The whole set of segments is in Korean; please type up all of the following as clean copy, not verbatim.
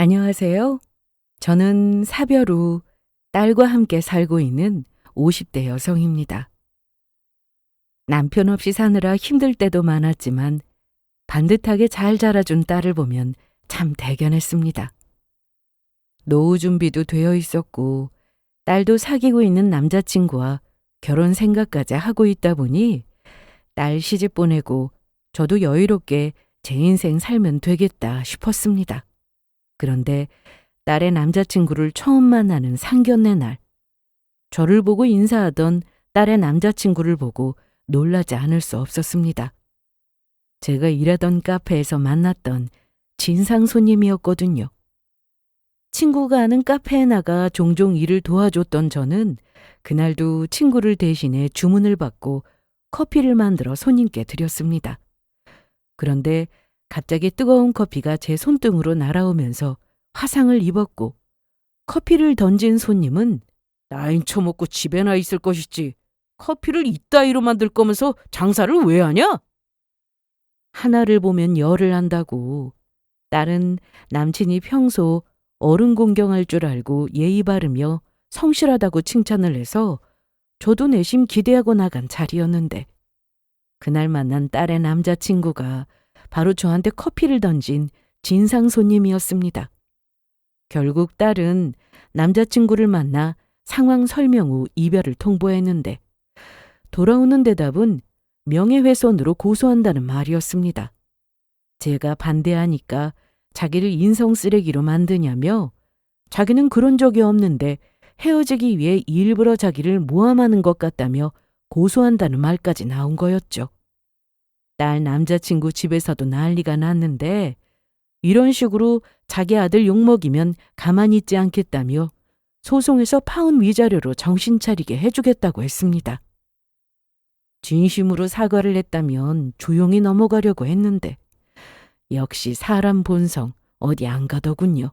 안녕하세요. 저는 사별 후 딸과 함께 살고 있는 50대 여성입니다. 남편 없이 사느라 힘들 때도 많았지만 반듯하게 잘 자라준 딸을 보면 참 대견했습니다. 노후 준비도 되어 있었고 딸도 사귀고 있는 남자친구와 결혼 생각까지 하고 있다 보니 딸 시집 보내고 저도 여유롭게 제 인생 살면 되겠다 싶었습니다. 그런데 딸의 남자친구를 처음 만나는 상견례 날, 저를 보고 인사하던 딸의 남자친구를 보고 놀라지 않을 수 없었습니다. 제가 일하던 카페에서 만났던 진상 손님이었거든요. 친구가 아는 카페에 나가 종종 일을 도와줬던 저는 그날도 친구를 대신해 주문을 받고 커피를 만들어 손님께 드렸습니다. 그런데 갑자기 뜨거운 커피가 제 손등으로 날아오면서 화상을 입었고 커피를 던진 손님은 나인 처먹고 집에나 있을 것이지 커피를 이따위로 만들 거면서 장사를 왜 하냐? 하나를 보면 열을 한다고. 딸은 남친이 평소 어른 공경할 줄 알고 예의 바르며 성실하다고 칭찬을 해서 저도 내심 기대하고 나간 자리였는데 그날 만난 딸의 남자친구가 바로 저한테 커피를 던진 진상 손님이었습니다. 결국 딸은 남자친구를 만나 상황 설명 후 이별을 통보했는데 돌아오는 대답은 명예훼손으로 고소한다는 말이었습니다. 제가 반대하니까 자기를 인성 쓰레기로 만드냐며 자기는 그런 적이 없는데 헤어지기 위해 일부러 자기를 모함하는 것 같다며 고소한다는 말까지 나온 거였죠. 딸 남자친구 집에서도 난리가 났는데 이런 식으로 자기 아들 욕먹이면 가만히 있지 않겠다며 소송에서 파혼 위자료로 정신 차리게 해주겠다고 했습니다. 진심으로 사과를 했다면 조용히 넘어가려고 했는데 역시 사람 본성 어디 안 가더군요.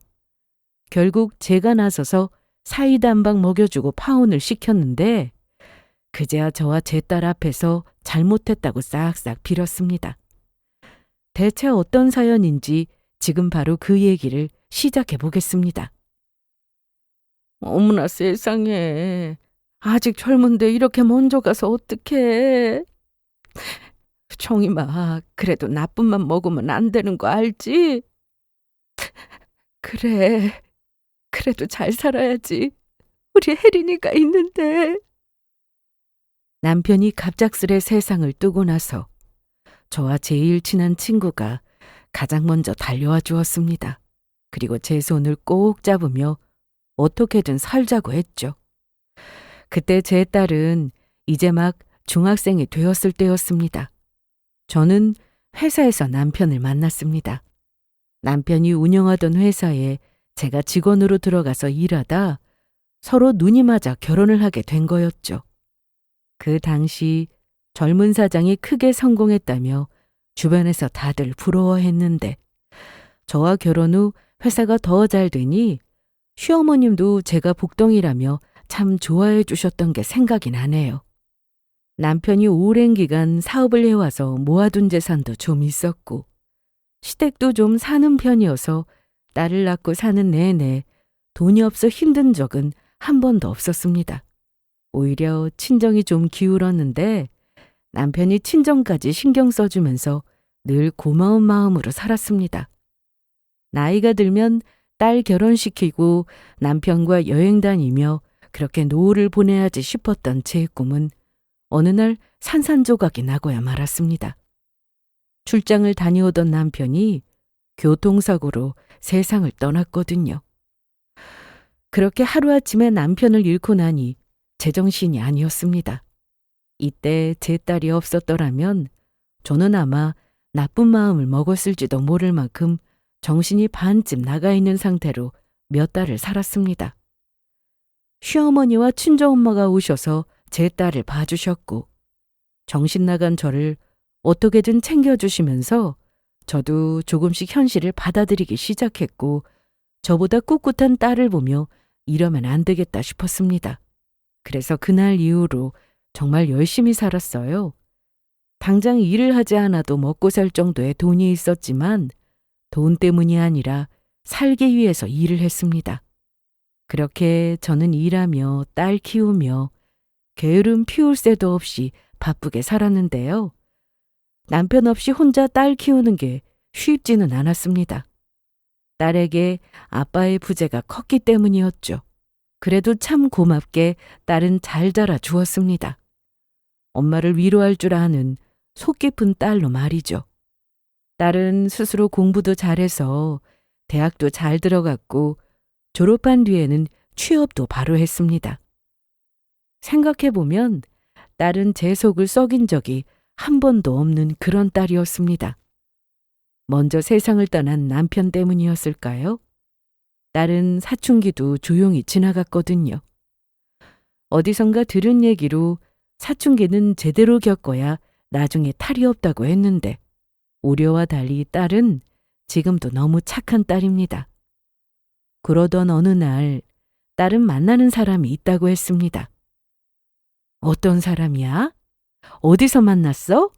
결국 제가 나서서 사이다 한 방 먹여주고 파혼을 시켰는데 그제야 저와 제 딸 앞에서 잘못했다고 싹싹 빌었습니다. 대체 어떤 사연인지 지금 바로 그 얘기를 시작해 보겠습니다. 어머나 세상에. 아직 젊은데 이렇게 먼저 가서 어떡해. 청이마, 그래도 나쁜 맘 먹으면 안 되는 거 알지? 그래, 그래도 잘 살아야지. 우리 혜린이가 있는데. 남편이 갑작스레 세상을 뜨고 나서 저와 제일 친한 친구가 가장 먼저 달려와 주었습니다. 그리고 제 손을 꼭 잡으며 어떻게든 살자고 했죠. 그때 제 딸은 이제 막 중학생이 되었을 때였습니다. 저는 회사에서 남편을 만났습니다. 남편이 운영하던 회사에 제가 직원으로 들어가서 일하다 서로 눈이 맞아 결혼을 하게 된 거였죠. 그 당시 젊은 사장이 크게 성공했다며 주변에서 다들 부러워했는데 저와 결혼 후 회사가 더 잘 되니 시어머님도 제가 복덩이라며 참 좋아해 주셨던 게 생각이 나네요. 남편이 오랜 기간 사업을 해와서 모아둔 재산도 좀 있었고 시댁도 좀 사는 편이어서 딸을 낳고 사는 내내 돈이 없어 힘든 적은 한 번도 없었습니다. 오히려 친정이 좀 기울었는데 남편이 친정까지 신경 써주면서 늘 고마운 마음으로 살았습니다. 나이가 들면 딸 결혼시키고 남편과 여행 다니며 그렇게 노후를 보내야지 싶었던 제 꿈은 어느 날 산산조각이 나고야 말았습니다. 출장을 다녀오던 남편이 교통사고로 세상을 떠났거든요. 그렇게 하루아침에 남편을 잃고 나니 제정신이 아니었습니다. 이때 제 딸이 없었더라면 저는 아마 나쁜 마음을 먹었을지도 모를 만큼 정신이 반쯤 나가 있는 상태로 몇 달을 살았습니다. 시어머니와 친정엄마가 오셔서 제 딸을 봐주셨고 정신 나간 저를 어떻게든 챙겨주시면서 저도 조금씩 현실을 받아들이기 시작했고 저보다 꿋꿋한 딸을 보며 이러면 안 되겠다 싶었습니다. 그래서 그날 이후로 정말 열심히 살았어요. 당장 일을 하지 않아도 먹고 살 정도의 돈이 있었지만 돈 때문이 아니라 살기 위해서 일을 했습니다. 그렇게 저는 일하며 딸 키우며 게으름 피울 새도 없이 바쁘게 살았는데요. 남편 없이 혼자 딸 키우는 게 쉽지는 않았습니다. 딸에게 아빠의 부재가 컸기 때문이었죠. 그래도 참 고맙게 딸은 잘 자라 주었습니다. 엄마를 위로할 줄 아는 속 깊은 딸로 말이죠. 딸은 스스로 공부도 잘해서 대학도 잘 들어갔고 졸업한 뒤에는 취업도 바로 했습니다. 생각해보면 딸은 제 속을 썩인 적이 한 번도 없는 그런 딸이었습니다. 먼저 세상을 떠난 남편 때문이었을까요? 딸은 사춘기도 조용히 지나갔거든요. 어디선가 들은 얘기로 사춘기는 제대로 겪어야 나중에 탈이 없다고 했는데 우려와 달리 딸은 지금도 너무 착한 딸입니다. 그러던 어느 날 딸은 만나는 사람이 있다고 했습니다. 어떤 사람이야? 어디서 만났어?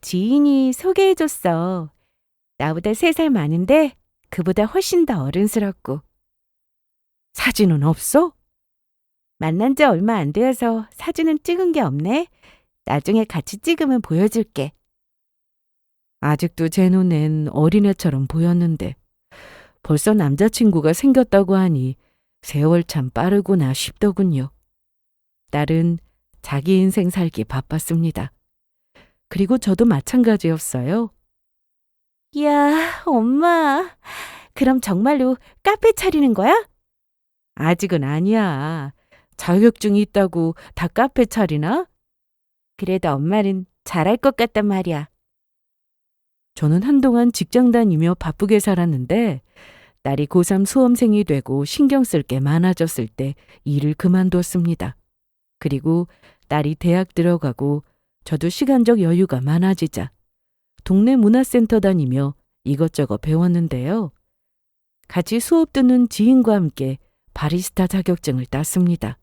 지인이 소개해줬어. 나보다 3살 많은데 그보다 훨씬 더 어른스럽고. 사진은 없어? 만난 지 얼마 안 되어서 사진은 찍은 게 없네. 나중에 같이 찍으면 보여줄게. 아직도 제 눈엔 어린애처럼 보였는데 벌써 남자친구가 생겼다고 하니 세월 참 빠르구나 싶더군요. 딸은 자기 인생 살기 바빴습니다. 그리고 저도 마찬가지였어요. 이야, 엄마. 그럼 정말로 카페 차리는 거야? 아직은 아니야. 자격증이 있다고 다 카페 차리나? 그래도 엄마는 잘할 것 같단 말이야. 저는 한동안 직장 다니며 바쁘게 살았는데 딸이 고3 수험생이 되고 신경 쓸 게 많아졌을 때 일을 그만뒀습니다. 그리고 딸이 대학 들어가고 저도 시간적 여유가 많아지자 동네 문화센터 다니며 이것저것 배웠는데요. 같이 수업 듣는 지인과 함께 바리스타 자격증을 땄습니다.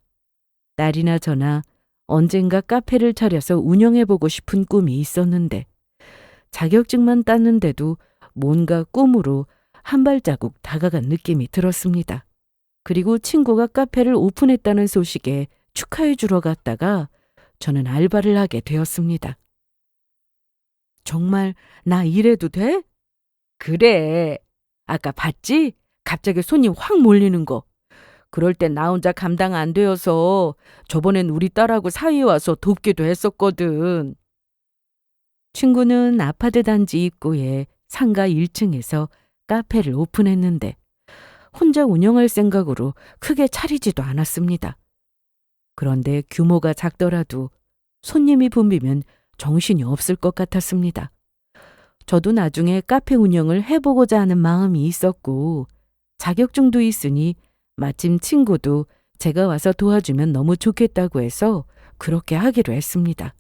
딸이나 저나 언젠가 카페를 차려서 운영해보고 싶은 꿈이 있었는데 자격증만 땄는데도 뭔가 꿈으로 한 발자국 다가간 느낌이 들었습니다. 그리고 친구가 카페를 오픈했다는 소식에 축하해 주러 갔다가 저는 알바를 하게 되었습니다. 정말 나 일해도 돼? 그래. 아까 봤지? 갑자기 손님 확 몰리는 거. 그럴 땐 나 혼자 감당 안 되어서 저번엔 우리 딸하고 사이에 와서 돕기도 했었거든. 친구는 아파트 단지 입구에 상가 1층에서 카페를 오픈했는데 혼자 운영할 생각으로 크게 차리지도 않았습니다. 그런데 규모가 작더라도 손님이 붐비면 정신이 없을 것 같았습니다. 저도 나중에 카페 운영을 해보고자 하는 마음이 있었고 자격증도 있으니 마침 친구도 제가 와서 도와주면 너무 좋겠다고 해서 그렇게 하기로 했습니다.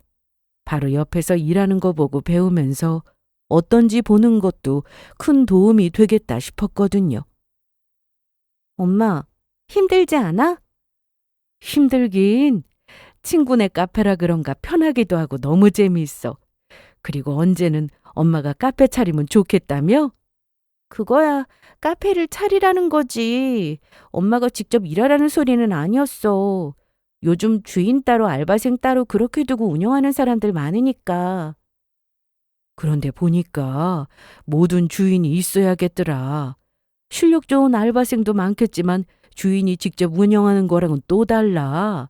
바로 옆에서 일하는 거 보고 배우면서 어떤지 보는 것도 큰 도움이 되겠다 싶었거든요. 엄마, 힘들지 않아? 힘들긴. 친구네 카페라 그런가 편하기도 하고 너무 재미있어. 그리고 언제는 엄마가 카페 차리면 좋겠다며? 그거야 카페를 차리라는 거지. 엄마가 직접 일하라는 소리는 아니었어. 요즘 주인 따로 알바생 따로 그렇게 두고 운영하는 사람들 많으니까. 그런데 보니까 모든 주인이 있어야겠더라. 실력 좋은 알바생도 많겠지만 주인이 직접 운영하는 거랑은 또 달라.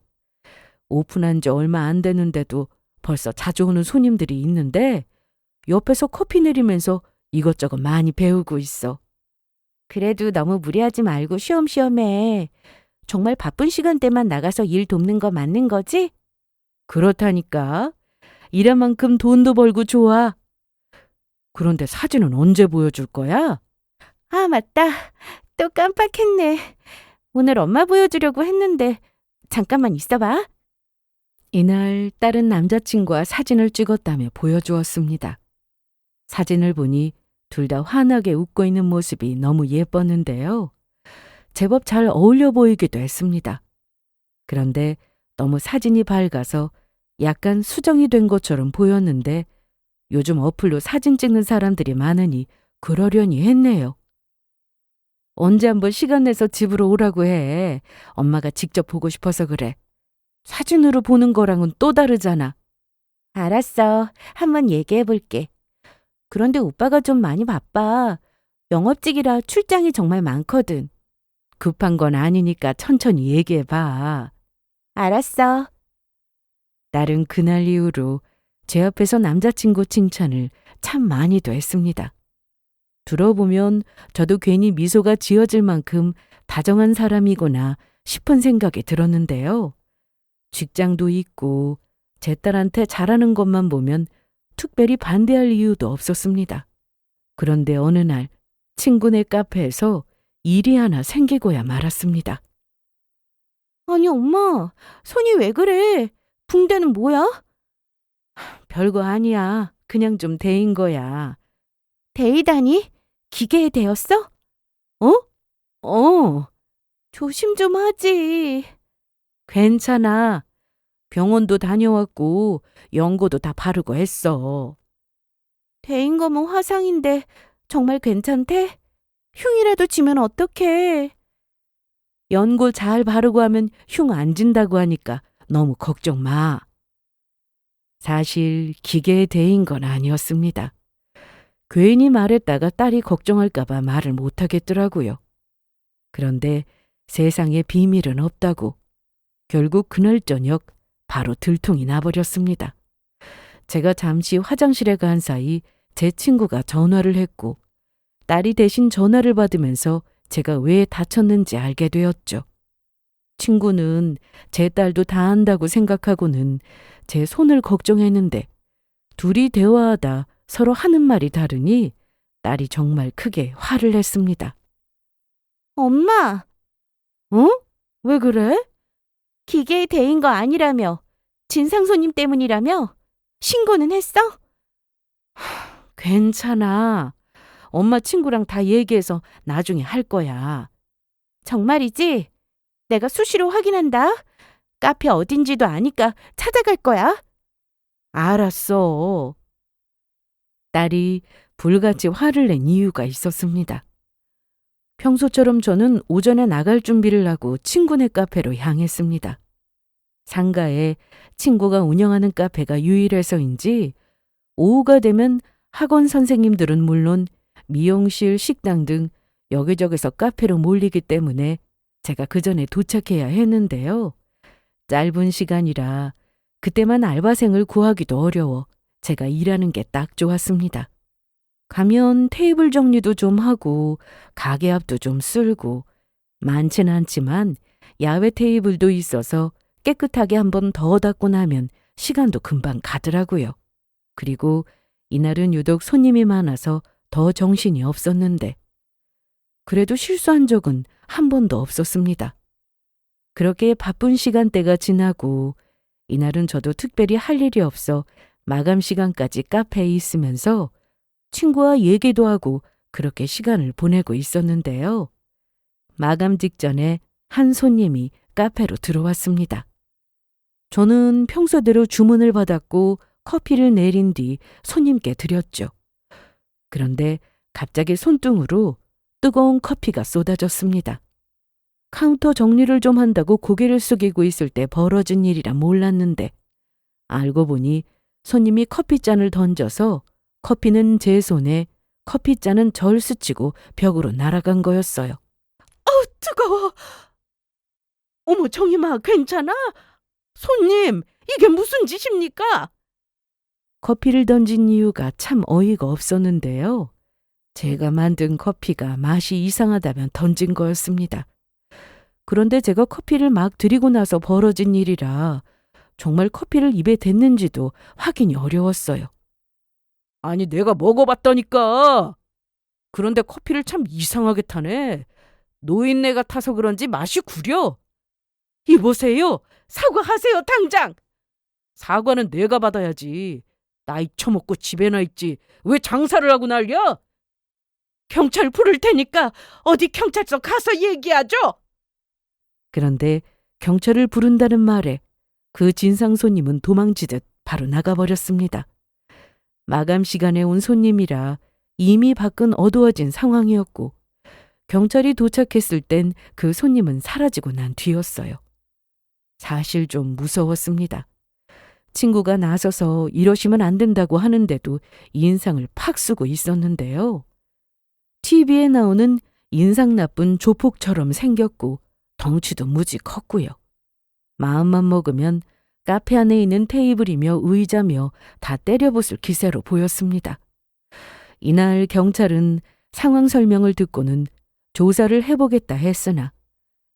오픈한 지 얼마 안 됐는데도 벌써 자주 오는 손님들이 있는데 옆에서 커피 내리면서 이것저것 많이 배우고 있어. 그래도 너무 무리하지 말고 쉬엄쉬엄 해. 정말 바쁜 시간대만 나가서 일 돕는 거 맞는 거지? 그렇다니까. 일한 만큼 돈도 벌고 좋아. 그런데 사진은 언제 보여줄 거야? 아, 맞다. 또 깜빡했네. 오늘 엄마 보여주려고 했는데 잠깐만 있어봐. 이날 딸은 남자친구와 사진을 찍었다며 보여주었습니다. 사진을 보니 둘 다 환하게 웃고 있는 모습이 너무 예뻤는데요. 제법 잘 어울려 보이기도 했습니다. 그런데 너무 사진이 밝아서 약간 수정이 된 것처럼 보였는데 요즘 어플로 사진 찍는 사람들이 많으니 그러려니 했네요. 언제 한번 시간 내서 집으로 오라고 해. 엄마가 직접 보고 싶어서 그래. 사진으로 보는 거랑은 또 다르잖아. 알았어. 한번 얘기해 볼게. 그런데 오빠가 좀 많이 바빠. 영업직이라 출장이 정말 많거든. 급한 건 아니니까 천천히 얘기해 봐. 알았어. 딸은 그날 이후로 제 앞에서 남자친구 칭찬을 참 많이도 했습니다. 들어보면 저도 괜히 미소가 지어질 만큼 다정한 사람이구나 싶은 생각이 들었는데요. 직장도 있고 제 딸한테 잘하는 것만 보면 특별히 반대할 이유도 없었습니다. 그런데 어느 날 친구네 카페에서 일이 하나 생기고야 말았습니다. 아니 엄마, 손이 왜 그래? 붕대는 뭐야? 별거 아니야. 그냥 좀 데인 거야. 데이다니? 기계에 데였어? 어. 조심 좀 하지. 괜찮아. 병원도 다녀왔고 연고도 다 바르고 했어. 데인 거면 화상인데 정말 괜찮대? 흉이라도 지면 어떡해. 연고 잘 바르고 하면 흉 안 진다고 하니까 너무 걱정 마. 사실 기계에 대인 건 아니었습니다. 괜히 말했다가 딸이 걱정할까 봐 말을 못 하겠더라고요. 그런데 세상에 비밀은 없다고 결국 그날 저녁 바로 들통이 나버렸습니다. 제가 잠시 화장실에 간 사이 제 친구가 전화를 했고 딸이 대신 전화를 받으면서 제가 왜 다쳤는지 알게 되었죠. 친구는 제 딸도 다 안다고 생각하고는 제 손을 걱정했는데 둘이 대화하다 서로 하는 말이 다르니 딸이 정말 크게 화를 냈습니다. 엄마! 왜 그래? 기계에 대인 거 아니라며. 진상 손님 때문이라며. 신고는 했어? 괜찮아. 엄마 친구랑 다 얘기해서 나중에 할 거야. 정말이지? 내가 수시로 확인한다. 카페 어딘지도 아니까 찾아갈 거야. 알았어. 딸이 불같이 화를 낸 이유가 있었습니다. 평소처럼 저는 오전에 나갈 준비를 하고 친구네 카페로 향했습니다. 상가에 친구가 운영하는 카페가 유일해서인지 오후가 되면 학원 선생님들은 물론 미용실, 식당 등 여기저기서 카페로 몰리기 때문에 제가 그 전에 도착해야 했는데요. 짧은 시간이라 그때만 알바생을 구하기도 어려워 제가 일하는 게 딱 좋았습니다. 가면 테이블 정리도 좀 하고 가게 앞도 좀 쓸고 많지는 않지만 야외 테이블도 있어서 깨끗하게 한번 더 닦고 나면 시간도 금방 가더라고요. 그리고 이날은 유독 손님이 많아서 더 정신이 없었는데 그래도 실수한 적은 한 번도 없었습니다. 그렇게 바쁜 시간대가 지나고 이날은 저도 특별히 할 일이 없어 마감 시간까지 카페에 있으면서 친구와 얘기도 하고 그렇게 시간을 보내고 있었는데요. 마감 직전에 한 손님이 카페로 들어왔습니다. 저는 평소대로 주문을 받았고 커피를 내린 뒤 손님께 드렸죠. 그런데 갑자기 손등으로 뜨거운 커피가 쏟아졌습니다. 카운터 정리를 좀 한다고 고개를 숙이고 있을 때 벌어진 일이라 몰랐는데 알고 보니 손님이 커피잔을 던져서 커피는 제 손에 커피잔은 절 스치고 벽으로 날아간 거였어요. 뜨거워. 어머 정임아 괜찮아? 손님 이게 무슨 짓입니까? 커피를 던진 이유가 참 어이가 없었는데요. 제가 만든 커피가 맛이 이상하다면 던진 거였습니다. 그런데 제가 커피를 막 드리고 나서 벌어진 일이라 정말 커피를 입에 댔는지도 확인이 어려웠어요. 아니 내가 먹어봤다니까. 그런데 커피를 참 이상하게 타네. 노인네가 타서 그런지 맛이 구려. 이보세요. 사과하세요 당장. 사과는 내가 받아야지. 나이 처먹고 집에나 있지. 왜 장사를 하고 난리야? 경찰 부를 테니까 어디 경찰서 가서 얘기하죠. 그런데 경찰을 부른다는 말에 그 진상 손님은 도망치듯 바로 나가버렸습니다. 마감 시간에 온 손님이라 이미 밖은 어두워진 상황이었고 경찰이 도착했을 땐 그 손님은 사라지고 난 뒤였어요. 사실 좀 무서웠습니다. 친구가 나서서 이러시면 안 된다고 하는데도 인상을 팍 쓰고 있었는데요. TV에 나오는 인상 나쁜 조폭처럼 생겼고 덩치도 무지 컸고요. 마음만 먹으면 카페 안에 있는 테이블이며 의자며 다 때려부술 기세로 보였습니다. 이날 경찰은 상황 설명을 듣고는 조사를 해보겠다 했으나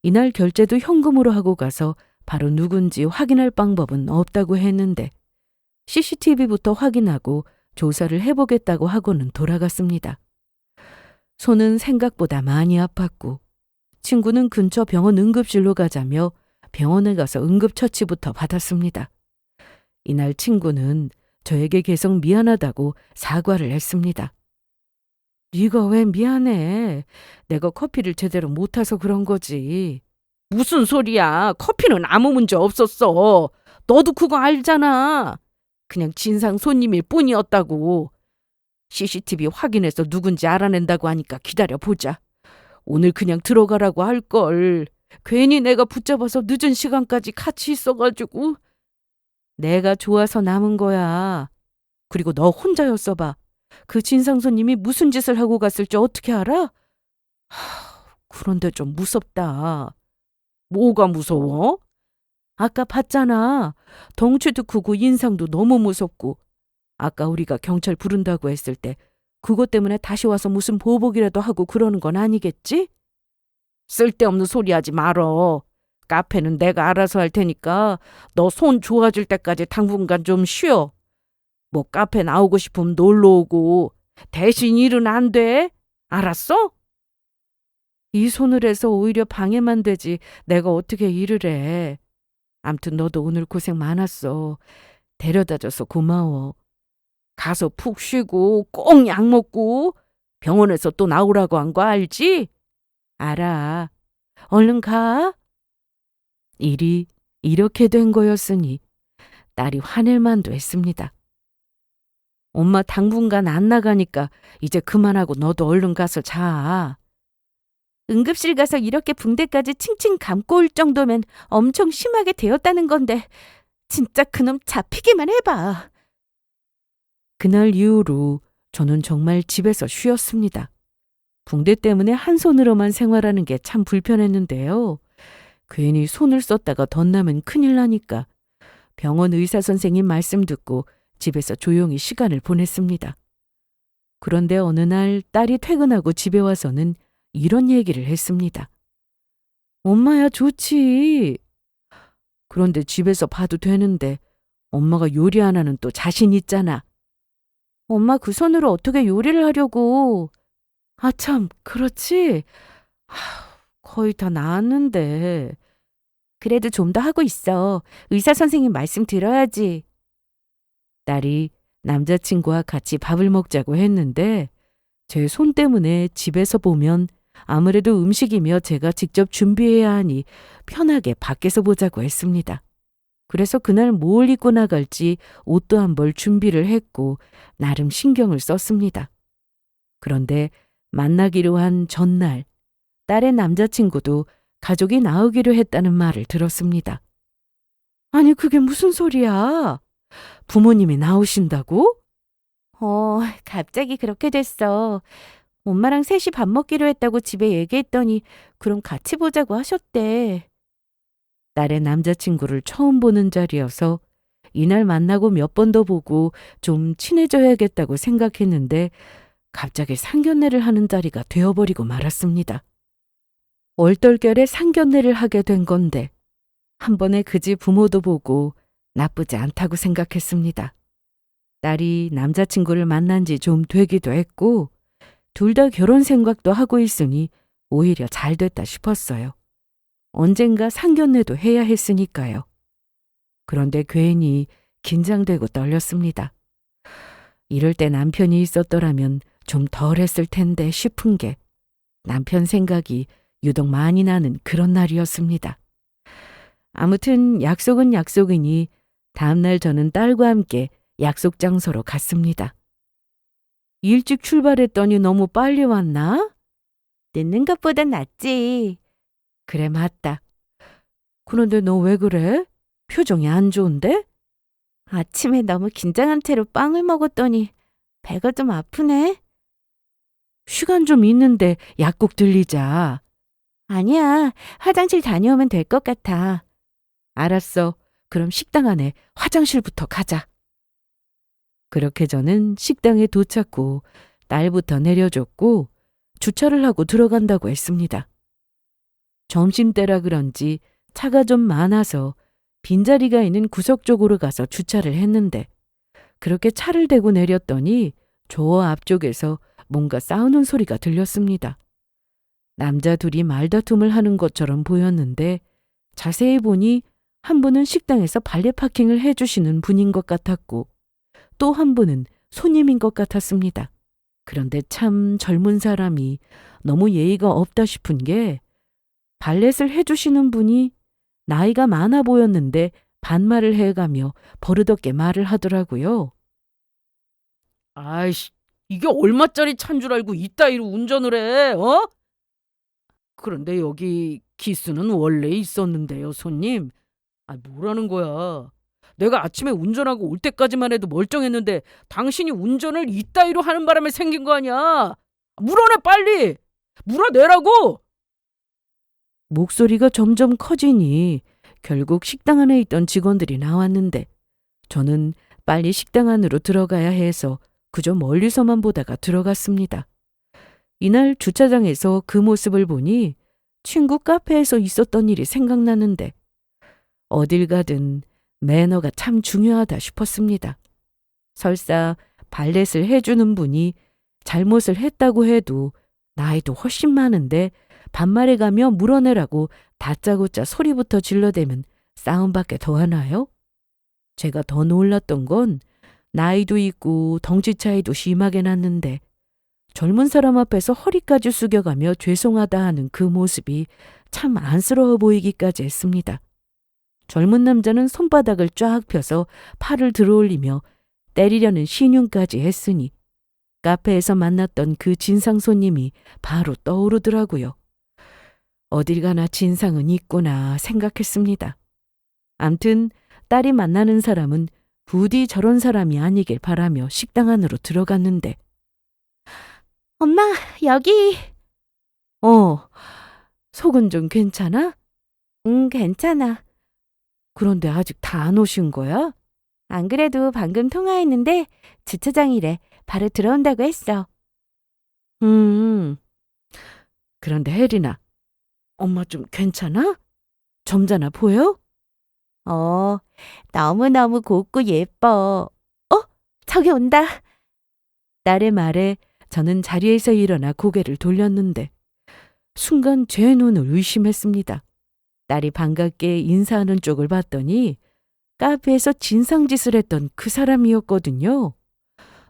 이날 결제도 현금으로 하고 가서 바로 누군지 확인할 방법은 없다고 했는데 CCTV부터 확인하고 조사를 해보겠다고 하고는 돌아갔습니다. 손은 생각보다 많이 아팠고 친구는 근처 병원 응급실로 가자며 병원에 가서 응급처치부터 받았습니다. 이날 친구는 저에게 계속 미안하다고 사과를 했습니다. 네가 왜 미안해? 내가 커피를 제대로 못 타서 그런 거지. 무슨 소리야? 커피는 아무 문제 없었어. 너도 그거 알잖아. 그냥 진상 손님일 뿐이었다고. CCTV 확인해서 누군지 알아낸다고 하니까 기다려보자. 오늘 그냥 들어가라고 할걸. 괜히 내가 붙잡아서 늦은 시간까지 같이 있어가지고. 내가 좋아서 남은 거야. 그리고 너 혼자였어 봐. 그 진상 손님이 무슨 짓을 하고 갔을지 어떻게 알아? 그런데 좀 무섭다. 뭐가 무서워? 아까 봤잖아. 덩치도 크고 인상도 너무 무섭고. 아까 우리가 경찰 부른다고 했을 때 그것 때문에 다시 와서 무슨 보복이라도 하고 그러는 건 아니겠지? 쓸데없는 소리 하지 말어. 카페는 내가 알아서 할 테니까 너 손 좋아질 때까지 당분간 좀 쉬어. 뭐 카페 나오고 싶으면 놀러 오고 대신 일은 안 돼. 알았어? 이 손을 해서 오히려 방해만 되지 내가 어떻게 일을 해. 암튼 너도 오늘 고생 많았어. 데려다줘서 고마워. 가서 푹 쉬고 꼭 약 먹고 병원에서 또 나오라고 한 거 알지? 알아. 얼른 가. 일이 이렇게 된 거였으니 딸이 화낼 만도 했습니다. 엄마 당분간 안 나가니까 이제 그만하고 너도 얼른 가서 자. 응급실 가서 이렇게 붕대까지 칭칭 감고 올 정도면 엄청 심하게 되었다는 건데 진짜 그놈 잡히기만 해봐. 그날 이후로 저는 정말 집에서 쉬었습니다. 붕대 때문에 한 손으로만 생활하는 게 참 불편했는데요. 괜히 손을 썼다가 덧나면 큰일 나니까 병원 의사 선생님 말씀 듣고 집에서 조용히 시간을 보냈습니다. 그런데 어느 날 딸이 퇴근하고 집에 와서는 이런 얘기를 했습니다. 엄마야 좋지. 그런데 집에서 봐도 되는데 엄마가 요리 하나는 또 자신 있잖아. 엄마 그 손으로 어떻게 요리를 하려고. 아 참 그렇지. 거의 다 나았는데. 그래도 좀 더 하고 있어. 의사 선생님 말씀 들어야지. 딸이 남자친구와 같이 밥을 먹자고 했는데 제 손 때문에 집에서 보면 아무래도 음식이며 제가 직접 준비해야 하니 편하게 밖에서 보자고 했습니다. 그래서 그날 뭘 입고 나갈지 옷도 한 벌 준비를 했고 나름 신경을 썼습니다. 그런데 만나기로 한 전날 딸의 남자친구도 가족이 나오기로 했다는 말을 들었습니다. 아니 그게 무슨 소리야? 부모님이 나오신다고? 갑자기 그렇게 됐어. 엄마랑 셋이 밥 먹기로 했다고 집에 얘기했더니 그럼 같이 보자고 하셨대. 딸의 남자친구를 처음 보는 자리여서 이날 만나고 몇 번 더 보고 좀 친해져야겠다고 생각했는데 갑자기 상견례를 하는 자리가 되어버리고 말았습니다. 얼떨결에 상견례를 하게 된 건데 한 번에 그 집 부모도 보고 나쁘지 않다고 생각했습니다. 딸이 남자친구를 만난 지 좀 되기도 했고 둘 다 결혼 생각도 하고 있으니 오히려 잘 됐다 싶었어요. 언젠가 상견례도 해야 했으니까요. 그런데 괜히 긴장되고 떨렸습니다. 이럴 때 남편이 있었더라면 좀 덜 했을 텐데 싶은 게 남편 생각이 유독 많이 나는 그런 날이었습니다. 아무튼 약속은 약속이니 다음날 저는 딸과 함께 약속 장소로 갔습니다. 일찍 출발했더니 너무 빨리 왔나? 늦는 것보단 낫지. 그래, 맞다. 그런데 너 왜 그래? 표정이 안 좋은데? 아침에 너무 긴장한 채로 빵을 먹었더니 배가 좀 아프네. 시간 좀 있는데 약국 들리자. 아니야, 화장실 다녀오면 될 것 같아. 알았어. 그럼 식당 안에 화장실부터 가자. 그렇게 저는 식당에 도착 후 딸부터 내려줬고 주차를 하고 들어간다고 했습니다. 점심때라 그런지 차가 좀 많아서 빈자리가 있는 구석 쪽으로 가서 주차를 했는데 그렇게 차를 대고 내렸더니 저 앞쪽에서 뭔가 싸우는 소리가 들렸습니다. 남자 둘이 말다툼을 하는 것처럼 보였는데 자세히 보니 한 분은 식당에서 발레 파킹을 해주시는 분인 것 같았고 또 한 분은 손님인 것 같았습니다. 그런데 참 젊은 사람이 너무 예의가 없다 싶은 게 발렛을 해주시는 분이 나이가 많아 보였는데 반말을 해가며 버릇없게 말을 하더라고요. 아이씨, 이게 얼마짜리 차인 줄 알고 이따위로 운전을 해, 어? 그런데 여기 기수는 원래 있었는데요, 손님. 아, 뭐라는 거야? 내가 아침에 운전하고 올 때까지만 해도 멀쩡했는데 당신이 운전을 이따위로 하는 바람에 생긴 거 아니야? 물어내, 빨리! 물어내라고! 목소리가 점점 커지니 결국 식당 안에 있던 직원들이 나왔는데 저는 빨리 식당 안으로 들어가야 해서 그저 멀리서만 보다가 들어갔습니다. 이날 주차장에서 그 모습을 보니 친구 카페에서 있었던 일이 생각나는데 어딜 가든 매너가 참 중요하다 싶었습니다. 설사 발렛을 해주는 분이 잘못을 했다고 해도 나이도 훨씬 많은데 반말해가며 물어내라고 다짜고짜 소리부터 질러대면 싸움밖에 더 하나요? 제가 더 놀랐던 건 나이도 있고 덩치 차이도 심하게 났는데 젊은 사람 앞에서 허리까지 숙여가며 죄송하다 하는 그 모습이 참 안쓰러워 보이기까지 했습니다. 젊은 남자는 손바닥을 쫙 펴서 팔을 들어올리며 때리려는 신용까지 했으니 카페에서 만났던 그 진상 손님이 바로 떠오르더라고요. 어딜 가나 진상은 있구나 생각했습니다. 암튼 딸이 만나는 사람은 부디 저런 사람이 아니길 바라며 식당 안으로 들어갔는데 엄마, 여기. 속은 좀 괜찮아? 응, 괜찮아. 그런데 아직 다 안 오신 거야? 안 그래도 방금 통화했는데 주차장이래. 바로 들어온다고 했어. 그런데 혜린아, 엄마 좀 괜찮아? 점잖아 보여? 너무너무 곱고 예뻐. 저기 온다. 딸의 말에 저는 자리에서 일어나 고개를 돌렸는데 순간 제 눈을 의심했습니다. 딸이 반갑게 인사하는 쪽을 봤더니 카페에서 진상짓을 했던 그 사람이었거든요.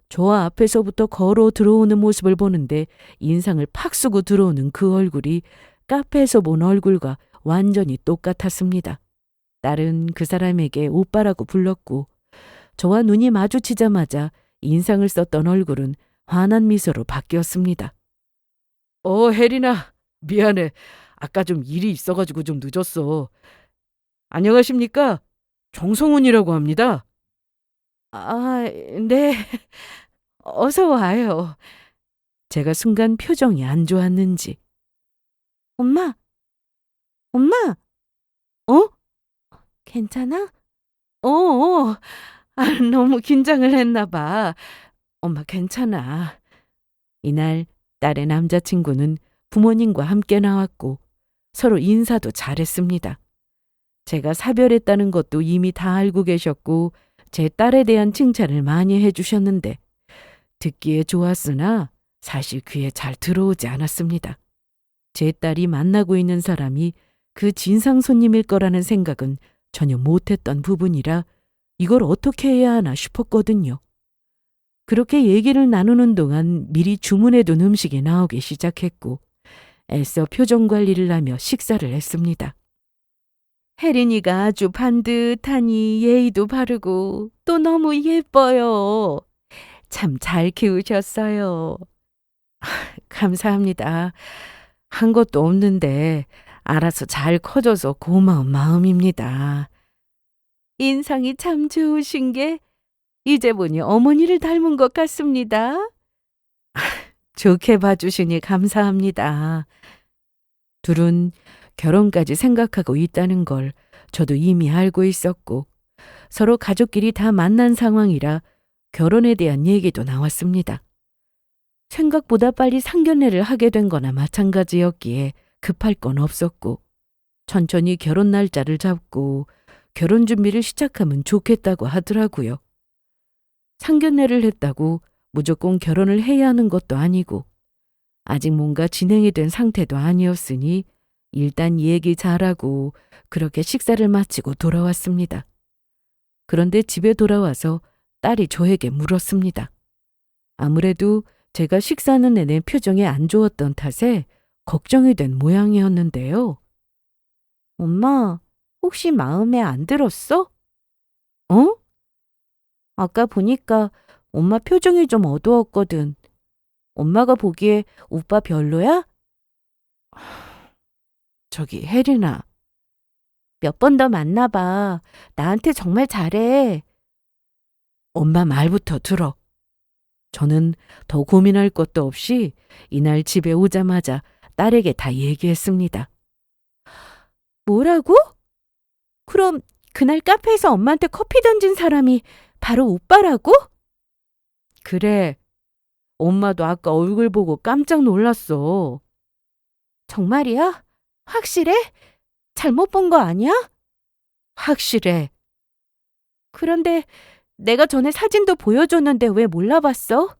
저 앞에서부터 걸어 들어오는 모습을 보는데 인상을 팍 쓰고 들어오는 그 얼굴이 카페에서 본 얼굴과 완전히 똑같았습니다. 딸은 그 사람에게 오빠라고 불렀고 저와 눈이 마주치자마자 인상을 썼던 얼굴은 환한 미소로 바뀌었습니다. 혜린아, 미안해. 아까 좀 일이 있어가지고 좀 늦었어. 안녕하십니까? 정성훈이라고 합니다. 아, 네. 어서 와요. 제가 순간 표정이 안 좋았는지. 엄마, 엄마, 어? 괜찮아? 너무 긴장을 했나 봐. 엄마 괜찮아. 이날 딸의 남자친구는 부모님과 함께 나왔고 서로 인사도 잘했습니다. 제가 사별했다는 것도 이미 다 알고 계셨고 제 딸에 대한 칭찬을 많이 해주셨는데 듣기에 좋았으나 사실 귀에 잘 들어오지 않았습니다. 제 딸이 만나고 있는 사람이 그 진상 손님일 거라는 생각은 전혀 못했던 부분이라 이걸 어떻게 해야 하나 싶었거든요. 그렇게 얘기를 나누는 동안 미리 주문해둔 음식이 나오기 시작했고 애써 표정 관리를 하며 식사를 했습니다. 혜린이가 아주 반듯하니 예의도 바르고 또 너무 예뻐요. 참 잘 키우셨어요. 감사합니다. 한 것도 없는데 알아서 잘 커져서 고마운 마음입니다. 인상이 참 좋으신 게 이제 보니 어머니를 닮은 것 같습니다. 좋게 봐주시니 감사합니다. 둘은 결혼까지 생각하고 있다는 걸 저도 이미 알고 있었고 서로 가족끼리 다 만난 상황이라 결혼에 대한 얘기도 나왔습니다. 생각보다 빨리 상견례를 하게 된 거나 마찬가지였기에 급할 건 없었고 천천히 결혼 날짜를 잡고 결혼 준비를 시작하면 좋겠다고 하더라고요. 상견례를 했다고 무조건 결혼을 해야 하는 것도 아니고 아직 뭔가 진행이 된 상태도 아니었으니 일단 얘기 잘하고 그렇게 식사를 마치고 돌아왔습니다. 그런데 집에 돌아와서 딸이 저에게 물었습니다. 아무래도 제가 식사하는 내내 표정이 안 좋았던 탓에 걱정이 된 모양이었는데요. 엄마, 혹시 마음에 안 들었어? 어? 아까 보니까 엄마 표정이 좀 어두웠거든. 엄마가 보기에 오빠 별로야? 저기 혜린아. 몇 번 더 만나봐. 나한테 정말 잘해. 엄마 말부터 들어. 저는 더 고민할 것도 없이 이날 집에 오자마자 딸에게 다 얘기했습니다. 뭐라고? 그럼 그날 카페에서 엄마한테 커피 던진 사람이 바로 오빠라고? 그래. 엄마도 아까 얼굴 보고 깜짝 놀랐어. 정말이야? 확실해? 잘못 본 거 아니야? 확실해. 그런데 내가 전에 사진도 보여줬는데 왜 몰라봤어?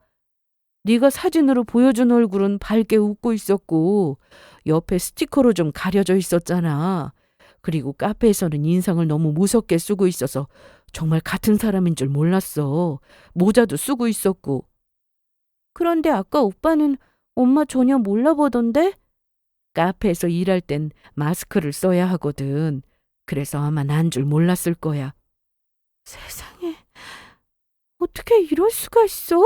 네가 사진으로 보여준 얼굴은 밝게 웃고 있었고 옆에 스티커로 좀 가려져 있었잖아. 그리고 카페에서는 인상을 너무 무섭게 쓰고 있어서 정말 같은 사람인 줄 몰랐어. 모자도 쓰고 있었고. 그런데 아까 오빠는 엄마 전혀 몰라보던데? 카페에서 일할 땐 마스크를 써야 하거든. 그래서 아마 난 줄 몰랐을 거야. 세상에, 어떻게 이럴 수가 있어?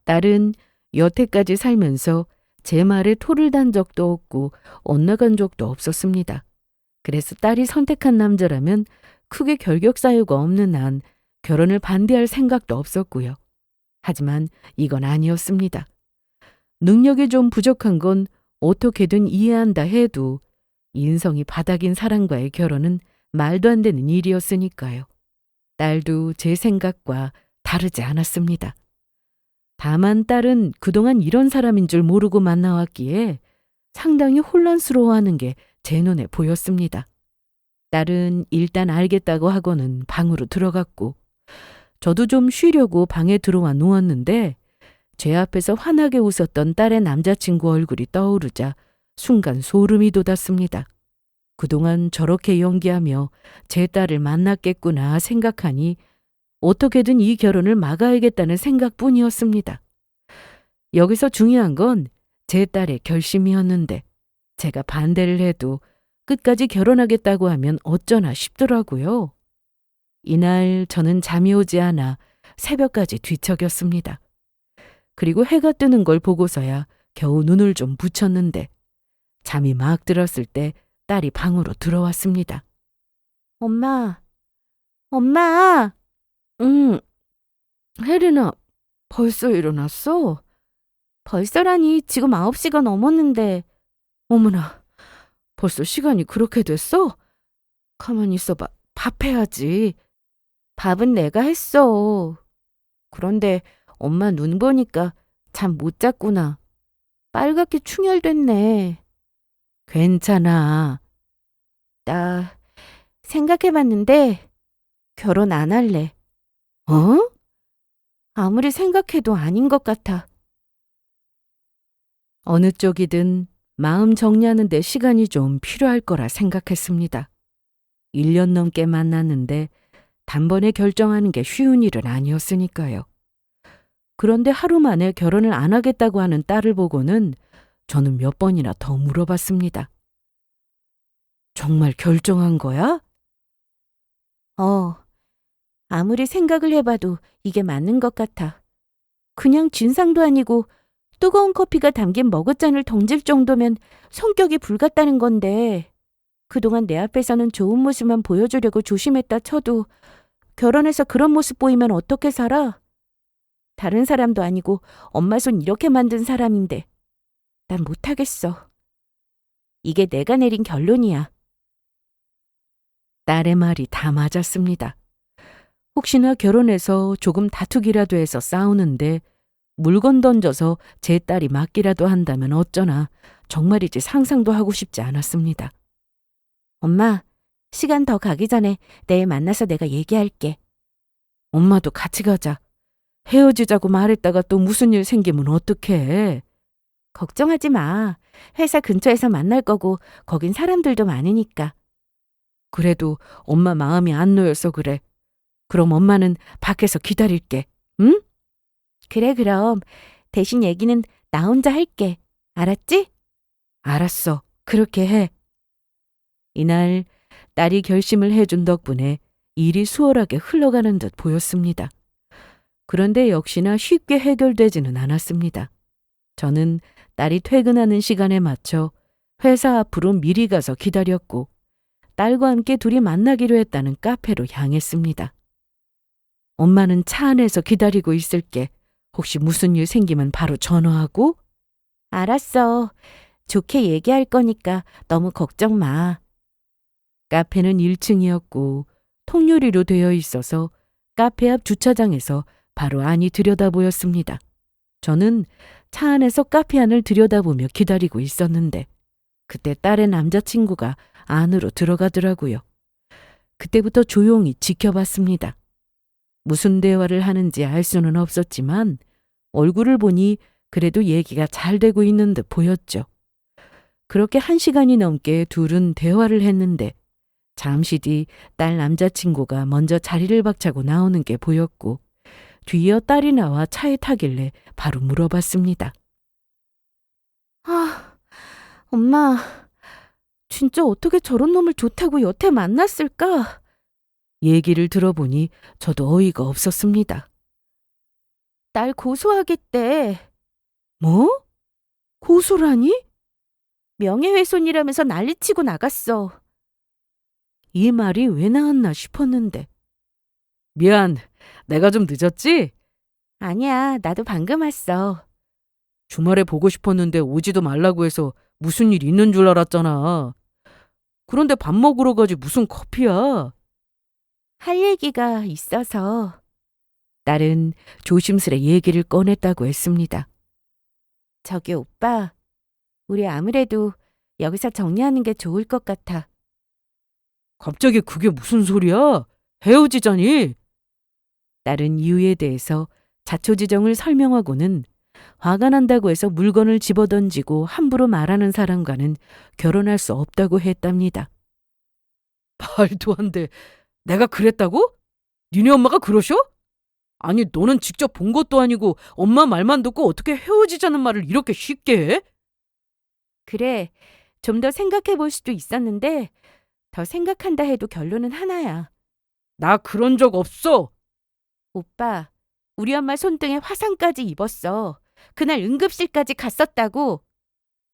딸은 여태까지 살면서 제 말에 토를 단 적도 없고 엇나간 적도 없었습니다. 그래서 딸이 선택한 남자라면 크게 결격 사유가 없는 한 결혼을 반대할 생각도 없었고요. 하지만 이건 아니었습니다. 능력이 좀 부족한 건 어떻게든 이해한다 해도 인성이 바닥인 사람과의 결혼은 말도 안 되는 일이었으니까요. 딸도 제 생각과 다르지 않았습니다. 다만 딸은 그동안 이런 사람인 줄 모르고 만나왔기에 상당히 혼란스러워하는 게 제 눈에 보였습니다. 딸은 일단 알겠다고 하고는 방으로 들어갔고 저도 좀 쉬려고 방에 들어와 누웠는데 제 앞에서 환하게 웃었던 딸의 남자친구 얼굴이 떠오르자 순간 소름이 돋았습니다. 그동안 저렇게 연기하며 제 딸을 만났겠구나 생각하니 어떻게든 이 결혼을 막아야겠다는 생각뿐이었습니다. 여기서 중요한 건 제 딸의 결심이었는데 제가 반대를 해도 끝까지 결혼하겠다고 하면 어쩌나 싶더라고요. 이날 저는 잠이 오지 않아 새벽까지 뒤척였습니다. 그리고 해가 뜨는 걸 보고서야 겨우 눈을 좀 붙였는데 잠이 막 들었을 때 딸이 방으로 들어왔습니다. 엄마, 엄마! 응, 혜린아, 벌써 일어났어? 벌써라니 지금 9시가 넘었는데. 어머나, 벌써 시간이 그렇게 됐어? 가만히 있어봐, 밥 해야지. 밥은 내가 했어. 그런데 엄마 눈 보니까 잠 못 잤구나. 빨갛게 충혈됐네. 괜찮아. 나 생각해봤는데 결혼 안 할래. 어? 아무리 생각해도 아닌 것 같아. 어느 쪽이든 마음 정리하는 데 시간이 좀 필요할 거라 생각했습니다. 1년 넘게 만났는데 단번에 결정하는 게 쉬운 일은 아니었으니까요. 그런데 하루 만에 결혼을 안 하겠다고 하는 딸을 보고는 저는 몇 번이나 더 물어봤습니다. 정말 결정한 거야? 아무리 생각을 해봐도 이게 맞는 것 같아. 그냥 진상도 아니고 뜨거운 커피가 담긴 머그잔을 던질 정도면 성격이 불같다는 건데 그동안 내 앞에서는 좋은 모습만 보여주려고 조심했다 쳐도 결혼해서 그런 모습 보이면 어떻게 살아? 다른 사람도 아니고 엄마 손 이렇게 만든 사람인데 난 못하겠어. 이게 내가 내린 결론이야. 딸의 말이 다 맞았습니다. 혹시나 결혼해서 조금 다투기라도 해서 싸우는데 물건 던져서 제 딸이 맞기라도 한다면 어쩌나 정말이지 상상도 하고 싶지 않았습니다. 엄마, 시간 더 가기 전에 내일 만나서 내가 얘기할게. 엄마도 같이 가자. 헤어지자고 말했다가 또 무슨 일 생기면 어떡해. 걱정하지 마. 회사 근처에서 만날 거고 거긴 사람들도 많으니까. 그래도 엄마 마음이 안 놓여서 그래. 그럼 엄마는 밖에서 기다릴게. 응? 그래, 그럼. 대신 얘기는 나 혼자 할게. 알았지? 알았어. 그렇게 해. 이날 딸이 결심을 해준 덕분에 일이 수월하게 흘러가는 듯 보였습니다. 그런데 역시나 쉽게 해결되지는 않았습니다. 저는 딸이 퇴근하는 시간에 맞춰 회사 앞으로 미리 가서 기다렸고 딸과 함께 둘이 만나기로 했다는 카페로 향했습니다. 엄마는 차 안에서 기다리고 있을게. 혹시 무슨 일 생기면 바로 전화하고. 알았어. 좋게 얘기할 거니까 너무 걱정 마. 카페는 1층이었고 통유리로 되어 있어서 카페 앞 주차장에서 바로 안이 들여다 보였습니다. 저는 차 안에서 카페 안을 들여다보며 기다리고 있었는데 그때 딸의 남자친구가 안으로 들어가더라고요. 그때부터 조용히 지켜봤습니다. 무슨 대화를 하는지 알 수는 없었지만 얼굴을 보니 그래도 얘기가 잘 되고 있는 듯 보였죠. 그렇게 1시간이 넘게 둘은 대화를 했는데 잠시 뒤 딸 남자친구가 먼저 자리를 박차고 나오는 게 보였고 뒤이어 딸이 나와 차에 타길래 바로 물어봤습니다. 아, 엄마, 진짜 어떻게 저런 놈을 좋다고 여태 만났을까? 얘기를 들어보니 저도 어이가 없었습니다. 날 고소하겠대. 뭐? 고소라니? 명예훼손이라면서 난리치고 나갔어. 이 말이 왜 나왔나 싶었는데. 미안, 내가 좀 늦었지? 아니야, 나도 방금 왔어. 주말에 보고 싶었는데 오지도 말라고 해서 무슨 일 있는 줄 알았잖아. 그런데 밥 먹으러 가지 무슨 커피야? 할 얘기가 있어서. 딸은 조심스레 얘기를 꺼냈다고 했습니다. 저기 오빠, 우리 아무래도 여기서 정리하는 게 좋을 것 같아. 갑자기 그게 무슨 소리야? 헤어지자니? 딸은 이유에 대해서 자초지정을 설명하고는 화가 난다고 해서 물건을 집어던지고 함부로 말하는 사람과는 결혼할 수 없다고 했답니다. 말도 안 돼. 내가 그랬다고? 니네 엄마가 그러셔? 아니 너는 직접 본 것도 아니고 엄마 말만 듣고 어떻게 헤어지자는 말을 이렇게 쉽게 해? 그래, 좀 더 생각해 볼 수도 있었는데 더 생각한다 해도 결론은 하나야. 나 그런 적 없어. 오빠, 우리 엄마 손등에 화상까지 입었어. 그날 응급실까지 갔었다고.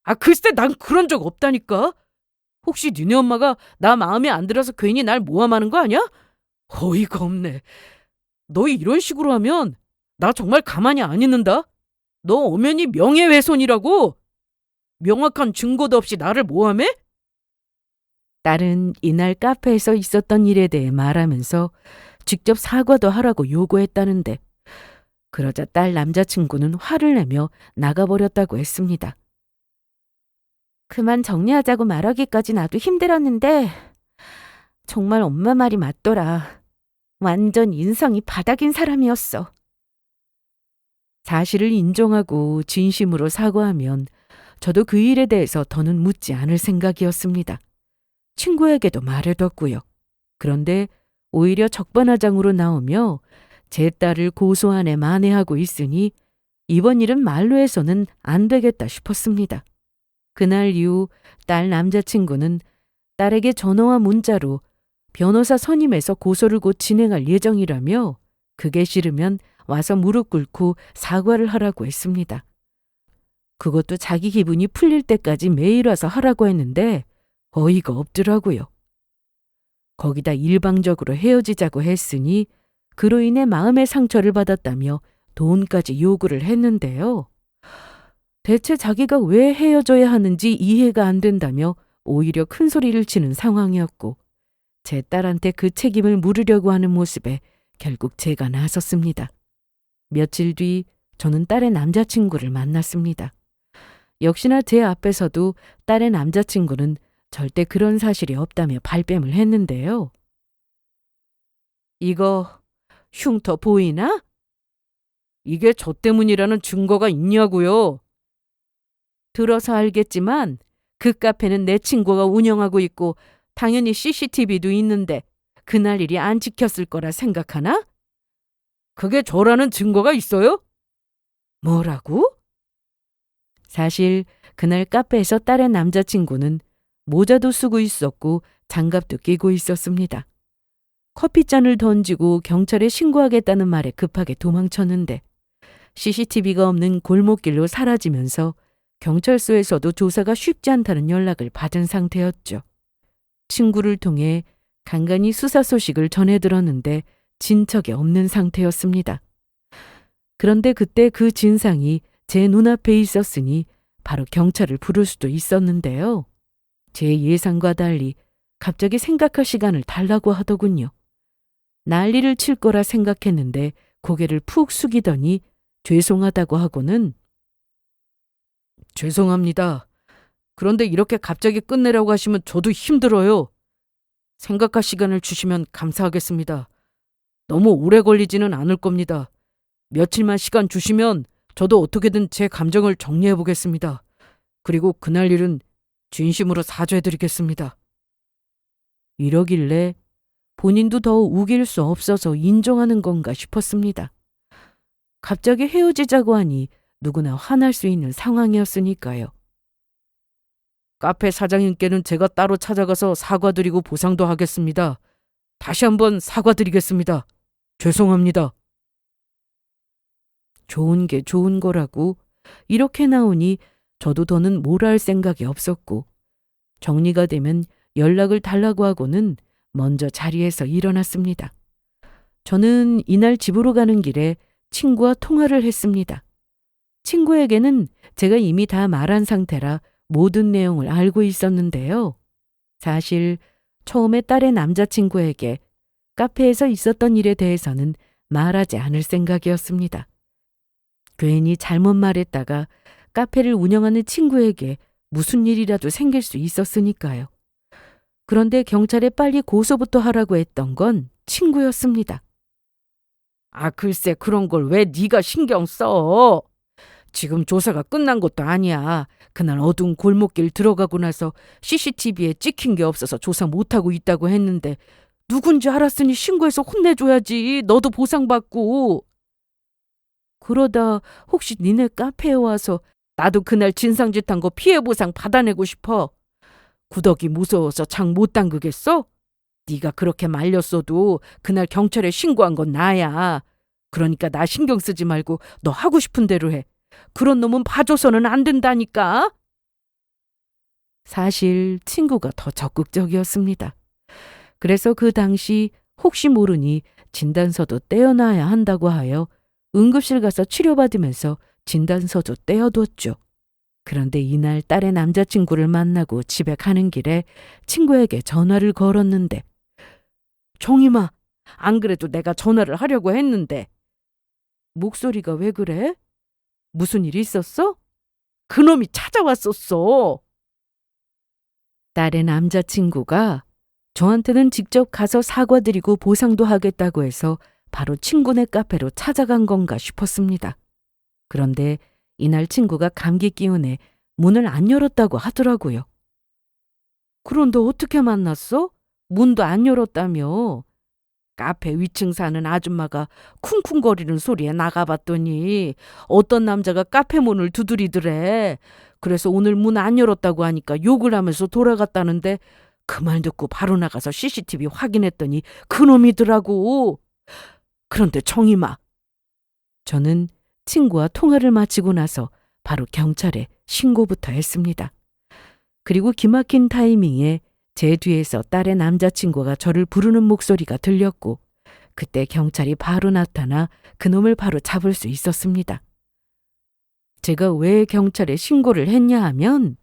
아 글쎄 난 그런 적 없다니까. 혹시 니네 엄마가 나 마음에 안 들어서 괜히 날 모함하는 거 아니야? 어이가 없네. 너 이런 식으로 하면 나 정말 가만히 안 있는다. 너 엄연히 명예훼손이라고. 명확한 증거도 없이 나를 모함해? 딸은 이날 카페에서 있었던 일에 대해 말하면서 직접 사과도 하라고 요구했다는데 그러자 딸 남자친구는 화를 내며 나가버렸다고 했습니다. 그만 정리하자고 말하기까지 나도 힘들었는데 정말 엄마 말이 맞더라. 완전 인성이 바닥인 사람이었어. 사실을 인정하고 진심으로 사과하면 저도 그 일에 대해서 더는 묻지 않을 생각이었습니다. 친구에게도 말해뒀고요. 그런데 오히려 적반하장으로 나오며 제 딸을 고소안에 만회하고 있으니 이번 일은 말로 해서는 안 되겠다 싶었습니다. 그날 이후 딸 남자친구는 딸에게 전화와 문자로 변호사 선임해서 고소를 곧 진행할 예정이라며 그게 싫으면 와서 무릎 꿇고 사과를 하라고 했습니다. 그것도 자기 기분이 풀릴 때까지 매일 와서 하라고 했는데 어이가 없더라고요. 거기다 일방적으로 헤어지자고 했으니 그로 인해 마음의 상처를 받았다며 돈까지 요구를 했는데요. 대체 자기가 왜 헤어져야 하는지 이해가 안 된다며 오히려 큰 소리를 치는 상황이었고 제 딸한테 그 책임을 물으려고 하는 모습에 결국 제가 나섰습니다. 며칠 뒤 저는 딸의 남자친구를 만났습니다. 역시나 제 앞에서도 딸의 남자친구는 절대 그런 사실이 없다며 발뺌을 했는데요. 이거 흉터 보이나? 이게 저 때문이라는 증거가 있냐고요? 들어서 알겠지만 그 카페는 내 친구가 운영하고 있고 당연히 CCTV도 있는데 그날 일이 안 지켰을 거라 생각하나? 그게 저라는 증거가 있어요? 뭐라고? 사실 그날 카페에서 딸의 남자친구는 모자도 쓰고 있었고 장갑도 끼고 있었습니다. 커피잔을 던지고 경찰에 신고하겠다는 말에 급하게 도망쳤는데 CCTV가 없는 골목길로 사라지면서 경찰서에서도 조사가 쉽지 않다는 연락을 받은 상태였죠. 친구를 통해 간간히 수사 소식을 전해 들었는데 진척이 없는 상태였습니다. 그런데 그때 그 진상이 제 눈앞에 있었으니 바로 경찰을 부를 수도 있었는데요. 제 예상과 달리 갑자기 생각할 시간을 달라고 하더군요. 난리를 칠 거라 생각했는데 고개를 푹 숙이더니 죄송하다고 하고는 죄송합니다. 그런데 이렇게 갑자기 끝내라고 하시면 저도 힘들어요. 생각할 시간을 주시면 감사하겠습니다. 너무 오래 걸리지는 않을 겁니다. 며칠만 시간 주시면 저도 어떻게든 제 감정을 정리해 보겠습니다. 그리고 그날 일은 진심으로 사죄해 드리겠습니다. 이러길래 본인도 더 우길 수 없어서 인정하는 건가 싶었습니다. 갑자기 헤어지자고 하니 누구나 화날 수 있는 상황이었으니까요. 카페 사장님께는 제가 따로 찾아가서 사과드리고 보상도 하겠습니다. 다시 한번 사과드리겠습니다. 죄송합니다. 좋은 게 좋은 거라고 이렇게 나오니 저도 더는 뭘 할 생각이 없었고 정리가 되면 연락을 달라고 하고는 먼저 자리에서 일어났습니다. 저는 이날 집으로 가는 길에 친구와 통화를 했습니다. 친구에게는 제가 이미 다 말한 상태라 모든 내용을 알고 있었는데요. 사실 처음에 딸의 남자친구에게 카페에서 있었던 일에 대해서는 말하지 않을 생각이었습니다. 괜히 잘못 말했다가 카페를 운영하는 친구에게 무슨 일이라도 생길 수 있었으니까요. 그런데 경찰에 빨리 고소부터 하라고 했던 건 친구였습니다. 아, 글쎄 그런 걸 왜 네가 신경 써? 지금 조사가 끝난 것도 아니야. 그날 어두운 골목길 들어가고 나서 CCTV에 찍힌 게 없어서 조사 못하고 있다고 했는데 누군지 알았으니 신고해서 혼내줘야지. 너도 보상받고. 그러다 혹시 니네 카페에 와서 나도 그날 진상짓한 거 피해 보상 받아내고 싶어. 구더기 무서워서 장 못 담그겠어? 네가 그렇게 말렸어도 그날 경찰에 신고한 건 나야. 그러니까 나 신경 쓰지 말고 너 하고 싶은 대로 해. 그런 놈은 봐줘서는 안 된다니까. 사실 친구가 더 적극적이었습니다. 그래서 그 당시 혹시 모르니 진단서도 떼어놔야 한다고 하여 응급실 가서 치료받으면서 진단서도 떼어뒀죠. 그런데 이날 딸의 남자친구를 만나고 집에 가는 길에 친구에게 전화를 걸었는데 정임아, 안 그래도 내가 전화를 하려고 했는데. 목소리가 왜 그래? 무슨 일 있었어? 그놈이 찾아왔었어. 딸의 남자친구가 저한테는 직접 가서 사과드리고 보상도 하겠다고 해서 바로 친구네 카페로 찾아간 건가 싶었습니다. 그런데 이날 친구가 감기 기운에 문을 안 열었다고 하더라고요. 그런데 어떻게 만났어? 문도 안 열었다며. 카페 위층 사는 아줌마가 쿵쿵거리는 소리에 나가봤더니 어떤 남자가 카페 문을 두드리더래. 그래서 오늘 문 안 열었다고 하니까 욕을 하면서 돌아갔다는데 그 말 듣고 바로 나가서 CCTV 확인했더니 그놈이더라고. 그런데 정임아, 저는 친구와 통화를 마치고 나서 바로 경찰에 신고부터 했습니다. 그리고 기막힌 타이밍에 제 뒤에서 딸의 남자친구가 저를 부르는 목소리가 들렸고 그때 경찰이 바로 나타나 그놈을 바로 잡을 수 있었습니다. 제가 왜 경찰에 신고를 했냐 하면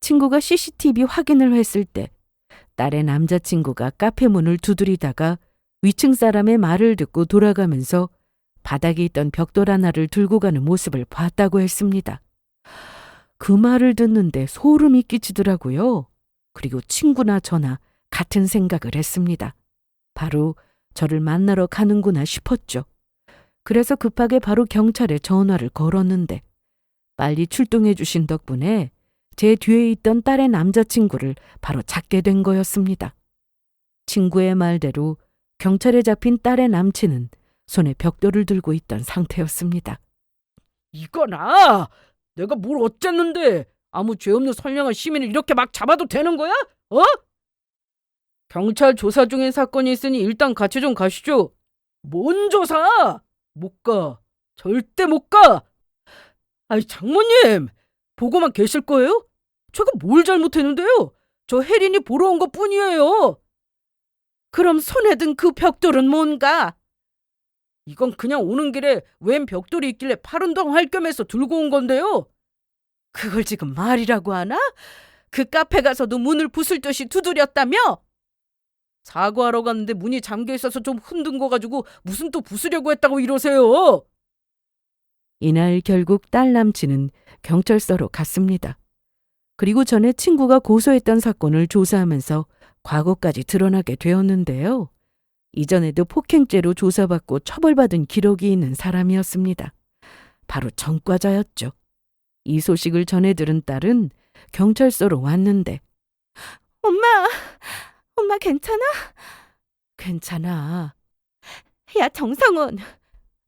친구가 CCTV 확인을 했을 때 딸의 남자친구가 카페 문을 두드리다가 위층 사람의 말을 듣고 돌아가면서 바닥에 있던 벽돌 하나를 들고 가는 모습을 봤다고 했습니다. 그 말을 듣는데 소름이 끼치더라고요. 그리고 친구나 저나 같은 생각을 했습니다. 바로 저를 만나러 가는구나 싶었죠. 그래서 급하게 바로 경찰에 전화를 걸었는데 빨리 출동해 주신 덕분에 제 뒤에 있던 딸의 남자친구를 바로 잡게 된 거였습니다. 친구의 말대로 경찰에 잡힌 딸의 남친은 손에 벽돌을 들고 있던 상태였습니다. 이거나 내가 뭘 어쨌는데 아무 죄 없는 선량한 시민을 이렇게 막 잡아도 되는 거야? 어? 경찰 조사 중인 사건이 있으니 일단 같이 좀 가시죠. 뭔 조사? 못 가. 절대 못 가. 아이 장모님 보고만 계실 거예요? 제가 뭘 잘못했는데요? 저 혜린이 보러 온 것뿐이에요. 그럼 손에 든 그 벽돌은 뭔가? 이건 그냥 오는 길에 웬 벽돌이 있길래 팔 운동할 겸해서 들고 온 건데요. 그걸 지금 말이라고 하나? 그 카페 가서도 문을 부술 듯이 두드렸다며? 사과하러 갔는데 문이 잠겨 있어서 좀 흔든 거 가지고 무슨 또 부수려고 했다고 이러세요. 이날 결국 딸 남친은 경찰서로 갔습니다. 그리고 전에 친구가 고소했던 사건을 조사하면서 과거까지 드러나게 되었는데요. 이전에도 폭행죄로 조사받고 처벌받은 기록이 있는 사람이었습니다. 바로 전과자였죠. 이 소식을 전해 들은 딸은 경찰서로 왔는데 엄마 괜찮아? 괜찮아. 야, 정성훈.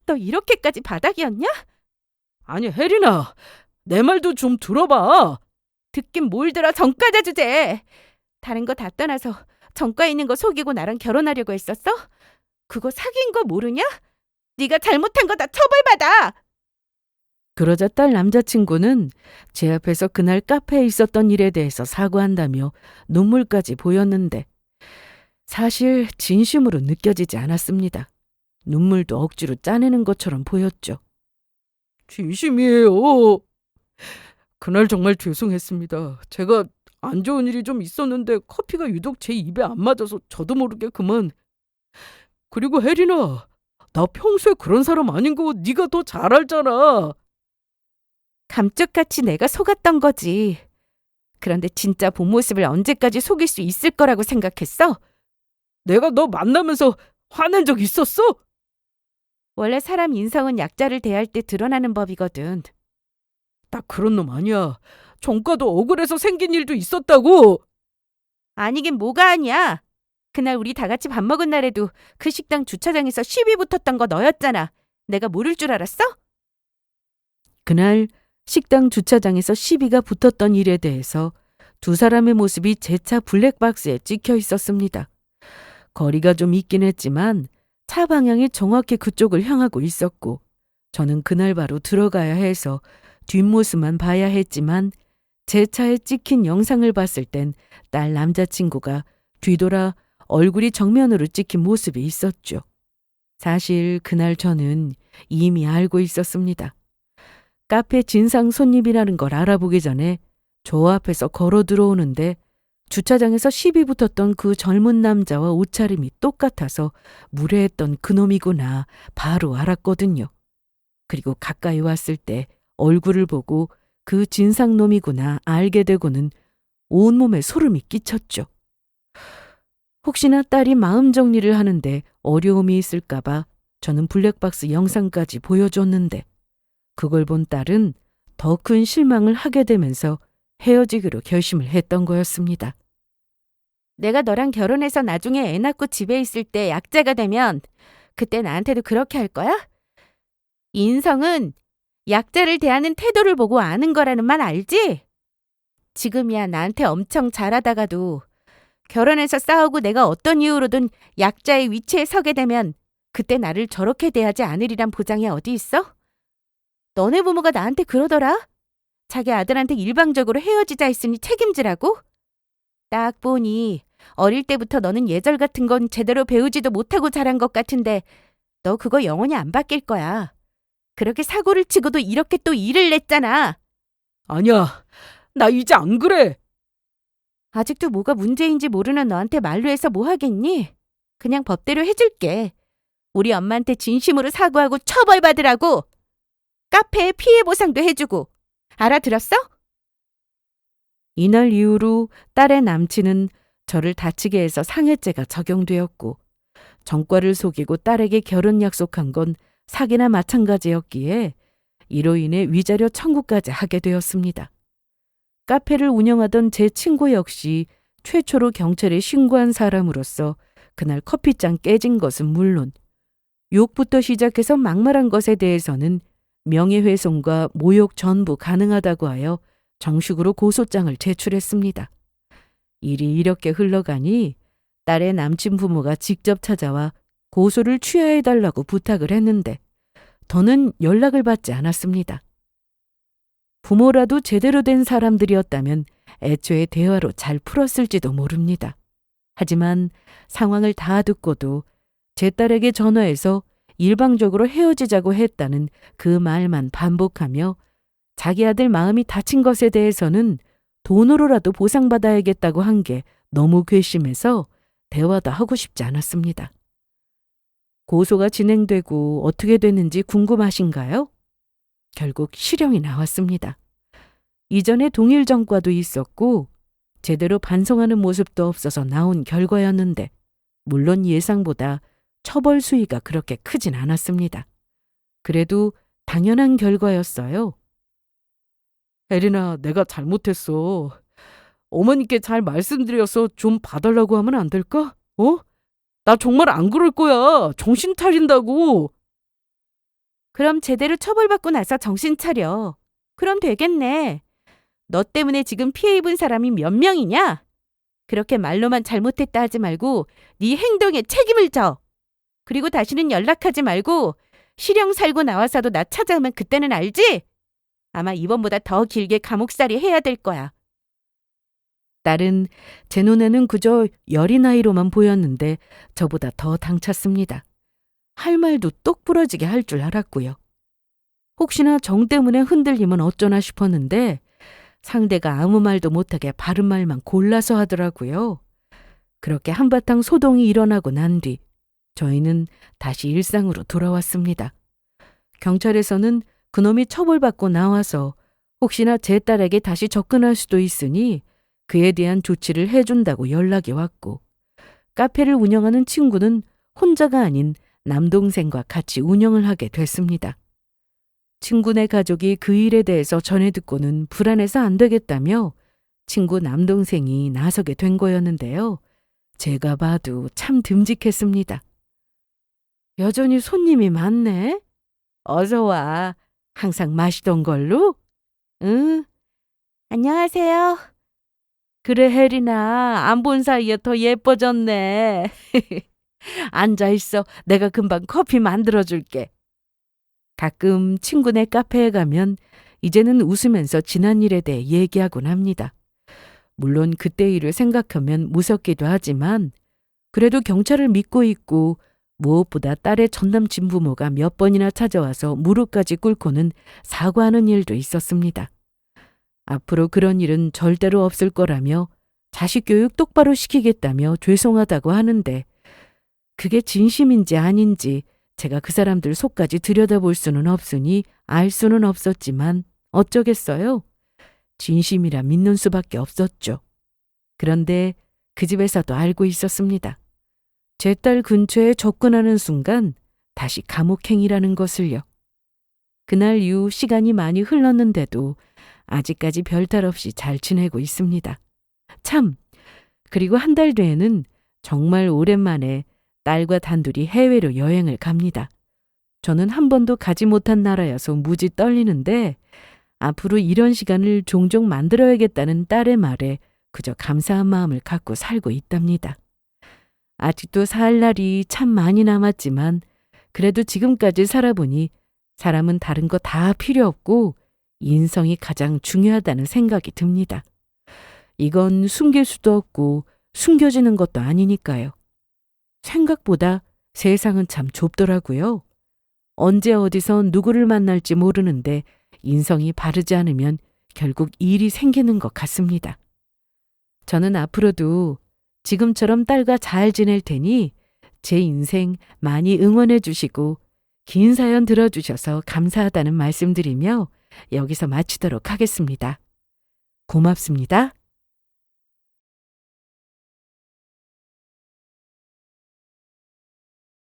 너 이렇게까지 바닥이었냐? 아니 혜린아 내 말도 좀 들어봐. 듣긴 뭘 들어, 전과자 주제. 다른 거 다 떠나서 전과에 있는 거 속이고 나랑 결혼하려고 했었어? 그거 사귄 거 모르냐? 네가 잘못한 거 다 처벌받아. 그러자 딸 남자친구는 제 앞에서 그날 카페에 있었던 일에 대해서 사과한다며 눈물까지 보였는데 사실 진심으로 느껴지지 않았습니다. 눈물도 억지로 짜내는 것처럼 보였죠. 진심이에요. 그날 정말 죄송했습니다. 제가 안 좋은 일이 좀 있었는데 커피가 유독 제 입에 안 맞아서 저도 모르게 그만. 그리고 혜린아, 나 평소에 그런 사람 아닌 거 네가 더 잘 알잖아. 감쪽같이 내가 속았던 거지. 그런데 진짜 본 모습을 언제까지 속일 수 있을 거라고 생각했어? 내가 너 만나면서 화낸 적 있었어? 원래 사람 인성은 약자를 대할 때 드러나는 법이거든. 딱 그런 놈 아니야. 전과도 억울해서 생긴 일도 있었다고. 아니긴 뭐가 아니야. 그날 우리 다 같이 밥 먹은 날에도 그 식당 주차장에서 시비 붙었던 거 너였잖아. 내가 모를 줄 알았어? 그날 식당 주차장에서 시비가 붙었던 일에 대해서 두 사람의 모습이 제 차 블랙박스에 찍혀 있었습니다. 거리가 좀 있긴 했지만 차 방향이 정확히 그쪽을 향하고 있었고 저는 그날 바로 들어가야 해서 뒷모습만 봐야 했지만 제 차에 찍힌 영상을 봤을 땐 딸 남자친구가 뒤돌아 얼굴이 정면으로 찍힌 모습이 있었죠. 사실 그날 저는 이미 알고 있었습니다. 카페 진상 손님이라는 걸 알아보기 전에 저 앞에서 걸어 들어오는데 주차장에서 시비 붙었던 그 젊은 남자와 옷차림이 똑같아서 무례했던 그놈이구나 바로 알았거든요. 그리고 가까이 왔을 때 얼굴을 보고 그 진상놈이구나 알게 되고는 온몸에 소름이 끼쳤죠. 혹시나 딸이 마음 정리를 하는데 어려움이 있을까봐 저는 블랙박스 영상까지 보여줬는데 그걸 본 딸은 더 큰 실망을 하게 되면서 헤어지기로 결심을 했던 거였습니다. 내가 너랑 결혼해서 나중에 애 낳고 집에 있을 때 약자가 되면 그때 나한테도 그렇게 할 거야? 인성은 약자를 대하는 태도를 보고 아는 거라는 말 알지? 지금이야 나한테 엄청 잘하다가도 결혼해서 싸우고 내가 어떤 이유로든 약자의 위치에 서게 되면 그때 나를 저렇게 대하지 않으리란 보장이 어디 있어? 너네 부모가 나한테 그러더라. 자기 아들한테 일방적으로 헤어지자 했으니 책임지라고? 딱 보니 어릴 때부터 너는 예절 같은 건 제대로 배우지도 못하고 자란 것 같은데 너 그거 영원히 안 바뀔 거야. 그렇게 사고를 치고도 이렇게 또 일을 냈잖아. 아니야, 나 이제 안 그래. 아직도 뭐가 문제인지 모르는 너한테 말로 해서 뭐 하겠니? 그냥 법대로 해줄게. 우리 엄마한테 진심으로 사과하고 처벌받으라고. 카페에 피해 보상도 해주고. 알아들었어? 이날 이후로 딸의 남친은 저를 다치게 해서 상해죄가 적용되었고 정과를 속이고 딸에게 결혼 약속한 건 사기나 마찬가지였기에 이로 인해 위자료 청구까지 하게 되었습니다. 카페를 운영하던 제 친구 역시 최초로 경찰에 신고한 사람으로서 그날 커피잔 깨진 것은 물론 욕부터 시작해서 막말한 것에 대해서는 명예훼손과 모욕 전부 가능하다고 하여 정식으로 고소장을 제출했습니다. 일이 이렇게 흘러가니 딸의 남친 부모가 직접 찾아와 고소를 취하해달라고 부탁을 했는데 더는 연락을 받지 않았습니다. 부모라도 제대로 된 사람들이었다면 애초에 대화로 잘 풀었을지도 모릅니다. 하지만 상황을 다 듣고도 제 딸에게 전화해서 일방적으로 헤어지자고 했다는 그 말만 반복하며 자기 아들 마음이 다친 것에 대해서는 돈으로라도 보상받아야겠다고 한 게 너무 괘씸해서 대화도 하고 싶지 않았습니다. 고소가 진행되고 어떻게 됐는지 궁금하신가요? 결국 실형이 나왔습니다. 이전에 동일 전과도 있었고 제대로 반성하는 모습도 없어서 나온 결과였는데 물론 예상보다 처벌 수위가 그렇게 크진 않았습니다. 그래도 당연한 결과였어요. 혜린아, 내가 잘못했어. 어머니께 잘 말씀드려서 좀 봐달라고 하면 안 될까? 나 정말 안 그럴 거야. 정신 차린다고. 그럼 제대로 처벌받고 나서 정신 차려. 그럼 되겠네. 너 때문에 지금 피해 입은 사람이 몇 명이냐? 그렇게 말로만 잘못했다 하지 말고 네 행동에 책임을 져. 그리고 다시는 연락하지 말고 실형 살고 나와서도 나 찾아오면 그때는 알지? 아마 이번보다 더 길게 감옥살이 해야 될 거야. 딸은 제 눈에는 그저 어린아이로만 보였는데 저보다 더 당찼습니다. 할 말도 똑 부러지게 할 줄 알았고요. 혹시나 정 때문에 흔들리면 어쩌나 싶었는데 상대가 아무 말도 못하게 바른 말만 골라서 하더라고요. 그렇게 한바탕 소동이 일어나고 난 뒤 저희는 다시 일상으로 돌아왔습니다. 경찰에서는 그놈이 처벌받고 나와서 혹시나 제 딸에게 다시 접근할 수도 있으니 그에 대한 조치를 해준다고 연락이 왔고 카페를 운영하는 친구는 혼자가 아닌 남동생과 같이 운영을 하게 됐습니다. 친구네 가족이 그 일에 대해서 전해 듣고는 불안해서 안 되겠다며 친구 남동생이 나서게 된 거였는데요. 제가 봐도 참 듬직했습니다. 여전히 손님이 많네. 어서 와. 항상 마시던 걸로? 응. 안녕하세요. 그래 혜린아, 안 본 사이에 더 예뻐졌네. 앉아있어. 내가 금방 커피 만들어줄게. 가끔 친구네 카페에 가면 이제는 웃으면서 지난 일에 대해 얘기하곤 합니다. 물론 그때 일을 생각하면 무섭기도 하지만 그래도 경찰을 믿고 있고 무엇보다 딸의 전남친 부모가 몇 번이나 찾아와서 무릎까지 꿇고는 사과하는 일도 있었습니다. 앞으로 그런 일은 절대로 없을 거라며 자식 교육 똑바로 시키겠다며 죄송하다고 하는데 그게 진심인지 아닌지 제가 그 사람들 속까지 들여다볼 수는 없으니 알 수는 없었지만 어쩌겠어요. 진심이라 믿는 수밖에 없었죠. 그런데 그 집에서도 알고 있었습니다. 제 딸 근처에 접근하는 순간 다시 감옥행이라는 것을요. 그날 이후 시간이 많이 흘렀는데도 아직까지 별탈 없이 잘 지내고 있습니다. 참, 그리고 한 달 뒤에는 정말 오랜만에 딸과 단둘이 해외로 여행을 갑니다. 저는 한 번도 가지 못한 나라여서 무지 떨리는데 앞으로 이런 시간을 종종 만들어야겠다는 딸의 말에 그저 감사한 마음을 갖고 살고 있답니다. 아직도 살 날이 참 많이 남았지만 그래도 지금까지 살아보니 사람은 다른 거 다 필요 없고 인성이 가장 중요하다는 생각이 듭니다. 이건 숨길 수도 없고 숨겨지는 것도 아니니까요. 생각보다 세상은 참 좁더라고요. 언제 어디서 누구를 만날지 모르는데 인성이 바르지 않으면 결국 일이 생기는 것 같습니다. 저는 앞으로도 지금처럼 딸과 잘 지낼 테니 제 인생 많이 응원해 주시고 긴 사연 들어주셔서 감사하다는 말씀드리며 여기서 마치도록 하겠습니다. 고맙습니다.